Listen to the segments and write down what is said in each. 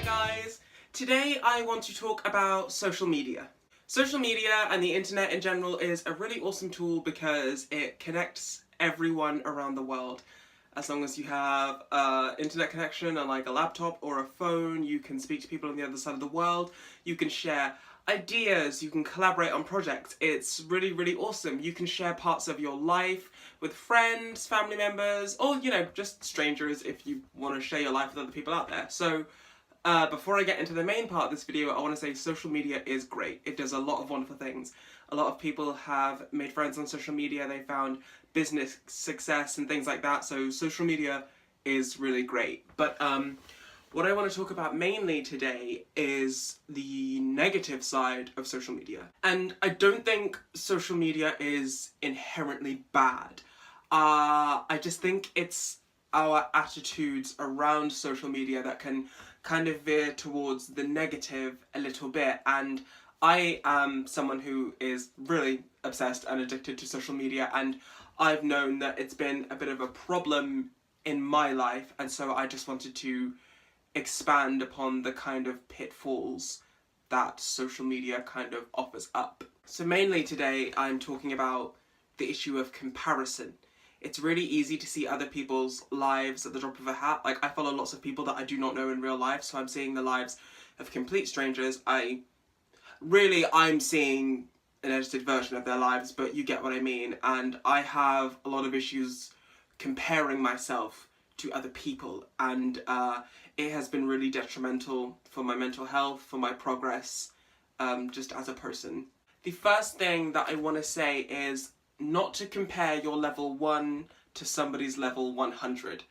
guys! Today I want to talk about social media. Social media and the internet in general is a really awesome tool because it connects everyone around the world. As long as you have an internet connection and like a laptop or a phone, you can speak to people on the other side of the world, you can share ideas, you can collaborate on projects. It's really, really awesome. You can share parts of your life with friends, family members, or, you know, just strangers if you want to share your life with other people out there. So, before I get into the main part of this video, I want to say social media is great. It does a lot of wonderful things. A lot of people have made friends on social media, they found business success and things like that, so social media is really great. But what I want to talk about mainly today is the negative side of social media. And I don't think social media is inherently bad. I just think it's our attitudes around social media that can kind of veer towards the negative a little bit. And I am someone who is really obsessed and addicted to social media, and I've known that it's been a bit of a problem in my life, and so I just wanted to expand upon the kind of pitfalls that social media kind of offers up. So mainly today I'm talking about the issue of comparison. It's really easy to see other people's lives at the drop of a hat. Like, I follow lots of people that I do not know in real life, so I'm seeing the lives of complete strangers. I'm seeing an edited version of their lives, but you get what I mean. And I have a lot of issues comparing myself to other people, and it has been really detrimental for my mental health, for my progress, just as a person. The first thing that I want to say is not to compare your level 1 to somebody's level 100.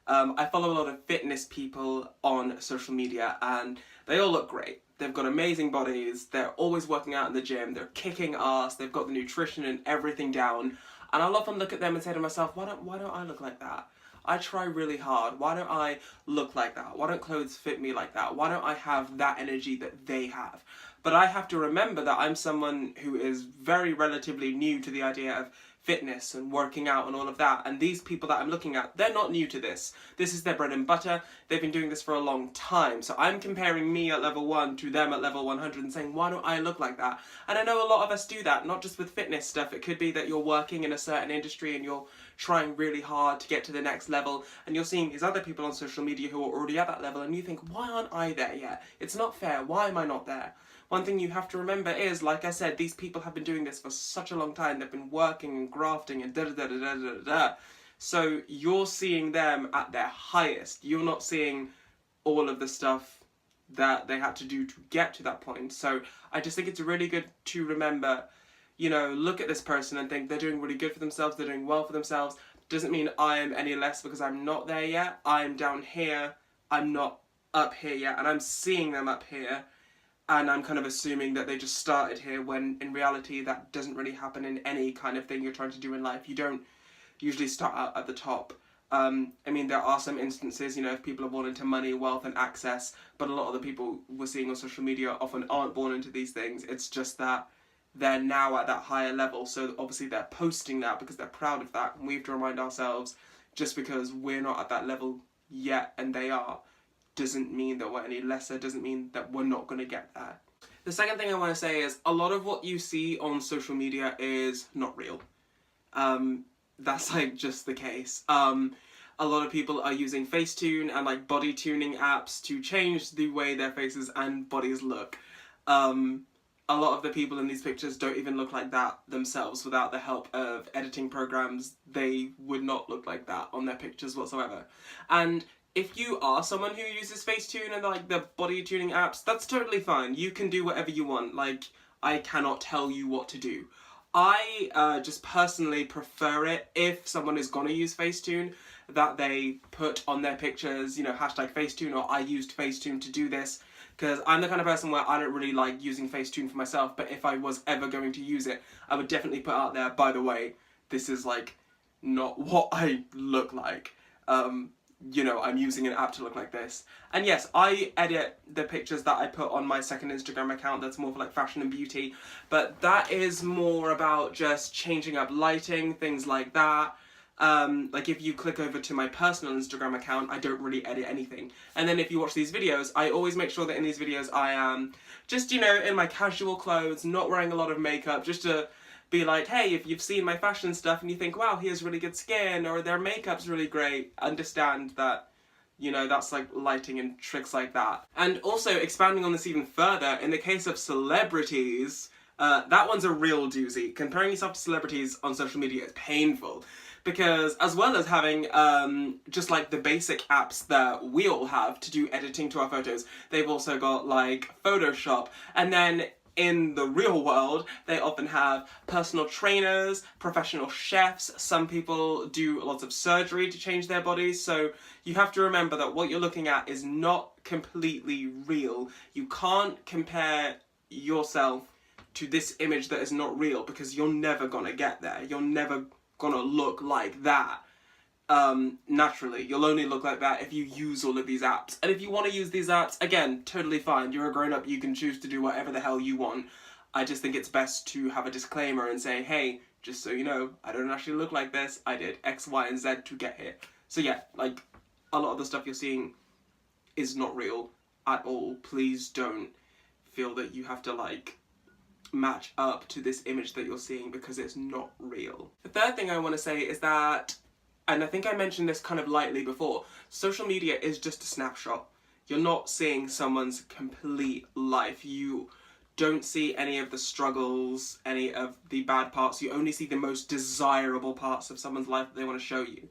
I follow a lot of fitness people on social media, and they all look great. They've got amazing bodies, they're always working out in the gym, they're kicking ass, they've got the nutrition and everything down. And I'll often look at them and say to myself, why don't I look like that? I try really hard. Why don't I look like that? Why don't clothes fit me like that? Why don't I have that energy that they have? But I have to remember that I'm someone who is very relatively new to the idea of fitness and working out and all of that, and these people that I'm looking at, they're not new to this. This is their bread and butter. They've been doing this for a long time. So I'm comparing me at level 1 to them at level 100 and saying, why don't I look like that? And I know a lot of us do that, not just with fitness stuff. It could be that you're working in a certain industry and you're trying really hard to get to the next level, and you're seeing these other people on social media who are already at that level, and you think, why aren't I there yet? It's not fair. Why am I not there? One thing you have to remember is, like I said, these people have been doing this for such a long time. They've been working and grafting and da-da-da-da-da-da-da. So you're seeing them at their highest. You're not seeing all of the stuff that they had to do to get to that point. So I just think it's really good to remember, you know, look at this person and think they're doing really good for themselves, they're doing well for themselves. Doesn't mean I'm any less because I'm not there yet. I'm down here, I'm not up here yet, and I'm seeing them up here. And I'm kind of assuming that they just started here, when in reality that doesn't really happen in any kind of thing you're trying to do in life. You don't usually start out at the top. I mean, there are some instances, you know, if people are born into money, wealth and access, but a lot of the people we're seeing on social media often aren't born into these things. It's just that they're now at that higher level, so obviously they're posting that because they're proud of that. And we have to remind ourselves, just because we're not at that level yet and they are, doesn't mean that we're any lesser, doesn't mean that we're not going to get there. The second thing I want to say is, a lot of what you see on social media is not real. That's like just the case. A lot of people are using Facetune and like body tuning apps to change the way their faces and bodies look. A lot of the people in these pictures don't even look like that themselves. Without the help of editing programs, they would not look like that on their pictures whatsoever. And if you are someone who uses Facetune and like the body tuning apps, that's totally fine. You can do whatever you want. Like, I cannot tell you what to do. I just personally prefer it, if someone is gonna use Facetune, that they put on their pictures, you know, hashtag Facetune, or I used Facetune to do this. Because I'm the kind of person where I don't really like using Facetune for myself, but if I was ever going to use it, I would definitely put out there, by the way, this is like not what I look like. You know, I'm using an app to look like this. And yes, I edit the pictures that I put on my second Instagram account that's more for like fashion and beauty, but that is more about just changing up lighting, things like that. Like if you click over to my personal Instagram account, I don't really edit anything. And then if you watch these videos, I always make sure that in these videos I am just, you know, in my casual clothes, not wearing a lot of makeup, just to be like, hey, if you've seen my fashion stuff and you think, wow, he has really good skin, or their makeup's really great, understand that, you know, that's like lighting and tricks like that. And also, expanding on this even further, in the case of celebrities, that one's a real doozy. Comparing yourself to celebrities on social media is painful. Because as well as having just like the basic apps that we all have to do editing to our photos, they've also got like Photoshop. And then in the real world, they often have personal trainers, professional chefs. Some people do lots of surgery to change their bodies. So you have to remember that what you're looking at is not completely real. You can't compare yourself to this image that is not real, because you're never gonna get there. You're never gonna look like that naturally. You'll only look like that if you use all of these apps. And if you want to use these apps, again, totally fine. You're a grown-up, you can choose to do whatever the hell you want. I just think it's best to have a disclaimer and say, hey, just so you know, I don't actually look like this. I did X, Y, and Z to get here. So yeah, like, a lot of the stuff you're seeing is not real at all. Please don't feel that you have to, like, match up to this image that you're seeing, because it's not real. The third thing I want to say is that, and I think I mentioned this kind of lightly before, social media is just a snapshot. You're not seeing someone's complete life. You don't see any of the struggles, any of the bad parts. You only see the most desirable parts of someone's life that they want to show you.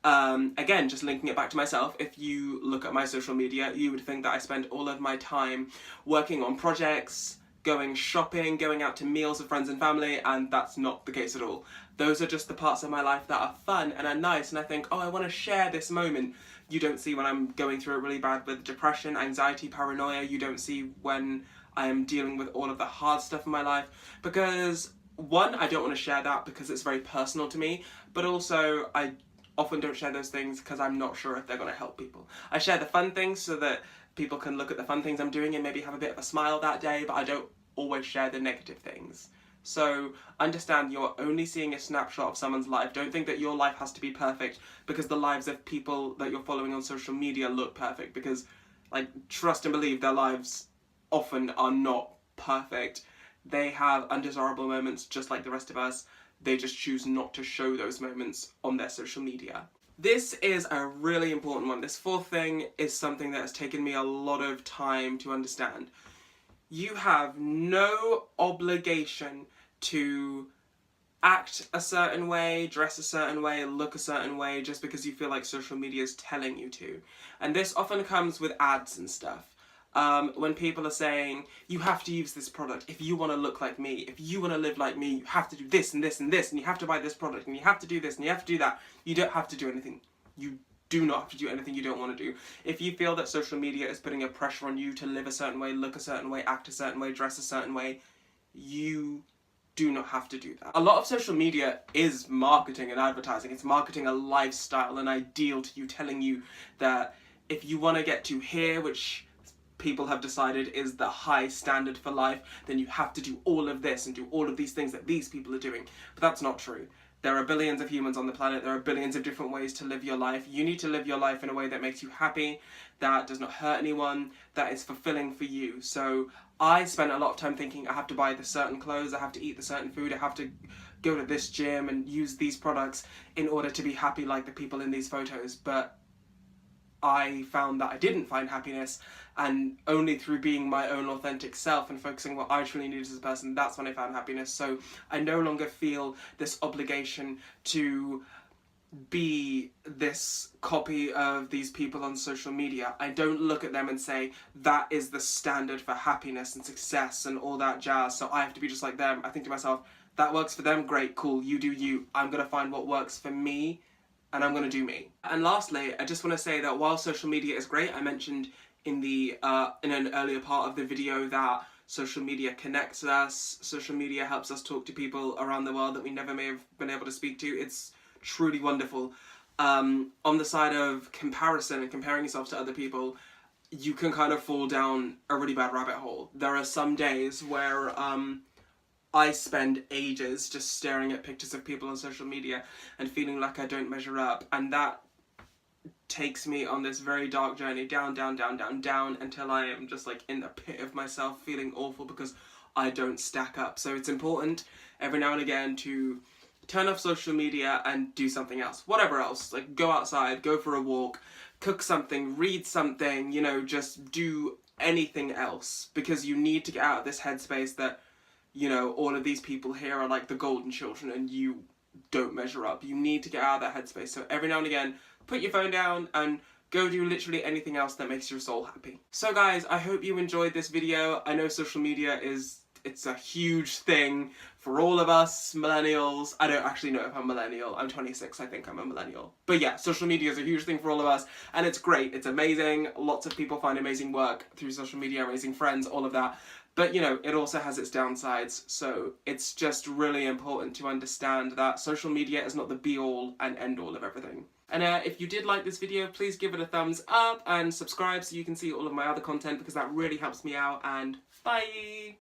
Again, just linking it back to myself, if you look at my social media, you would think that I spend all of my time working on projects, going shopping, going out to meals with friends and family, and that's not the case at all. Those are just the parts of my life that are fun and are nice, and I think, oh, I want to share this moment. You don't see when I'm going through it really bad with depression, anxiety, paranoia. You don't see when I am dealing with all of the hard stuff in my life, because one, I don't want to share that because it's very personal to me, but also I often don't share those things because I'm not sure if they're going to help people. I share the fun things so that people can look at the fun things I'm doing and maybe have a bit of a smile that day, but I don't always share the negative things. So understand you're only seeing a snapshot of someone's life. Don't think that your life has to be perfect because the lives of people that you're following on social media look perfect, because, like, trust and believe, their lives often are not perfect. They have undesirable moments just like the rest of us. They just choose not to show those moments on their social media. This is a really important one. This fourth thing is something that has taken me a lot of time to understand. You have no obligation to act a certain way, dress a certain way, look a certain way, just because you feel like social media is telling you to. And this often comes with ads and stuff. When people are saying, you have to use this product if you want to look like me, if you want to live like me, you have to do this and this and this, and you have to buy this product, and you have to do this, and you have to do that. You don't have to do anything. You do not have to do anything you don't want to do. If you feel that social media is putting a pressure on you to live a certain way, look a certain way, act a certain way, dress a certain way, you do not have to do that. A lot of social media is marketing and advertising. It's marketing a lifestyle, an ideal to you, telling you that if you want to get to here, which people have decided is the high standard for life, then you have to do all of this and do all of these things that these people are doing. But that's not true. There are billions of humans on the planet. There are billions of different ways to live your life. You need to live your life in a way that makes you happy, that does not hurt anyone, that is fulfilling for you. So I spent a lot of time thinking I have to buy the certain clothes, I have to eat the certain food, I have to go to this gym and use these products in order to be happy like the people in these photos. But I found that I didn't find happiness, and only through being my own authentic self and focusing on what I truly needed as a person, that's when I found happiness. So I no longer feel this obligation to be this copy of these people on social media. I don't look at them and say, that is the standard for happiness and success and all that jazz, so I have to be just like them. I think to myself, that works for them, great, cool, you do you. I'm gonna find what works for me, and I'm gonna do me. And lastly, I just want to say that while social media is great, I mentioned in an earlier part of the video that social media connects us, social media helps us talk to people around the world that we never may have been able to speak to. It's truly wonderful. On the side of comparison and comparing yourself to other people, you can kind of fall down a really bad rabbit hole. There are some days where I spend ages just staring at pictures of people on social media and feeling like I don't measure up, and that takes me on this very dark journey, down, down, down, down, down, until I am just like in the pit of myself, feeling awful because I don't stack up. So it's important every now and again to turn off social media and do something else. Whatever else, like go outside, go for a walk, cook something, read something, you know, just do anything else, because you need to get out of this headspace that, you know, all of these people here are like the golden children and you don't measure up. You need to get out of that headspace. So every now and again, put your phone down and go do literally anything else that makes your soul happy. So guys, I hope you enjoyed this video. I know social media it's a huge thing for all of us millennials. I don't actually know if I'm millennial. I'm 26, I think I'm a millennial. But yeah, social media is a huge thing for all of us, and it's great. It's amazing. Lots of people find amazing work through social media, amazing friends, all of that. But you know, it also has its downsides, so it's just really important to understand that social media is not the be-all and end-all of everything. And if you did like this video, please give it a thumbs up and subscribe so you can see all of my other content, because that really helps me out, and bye!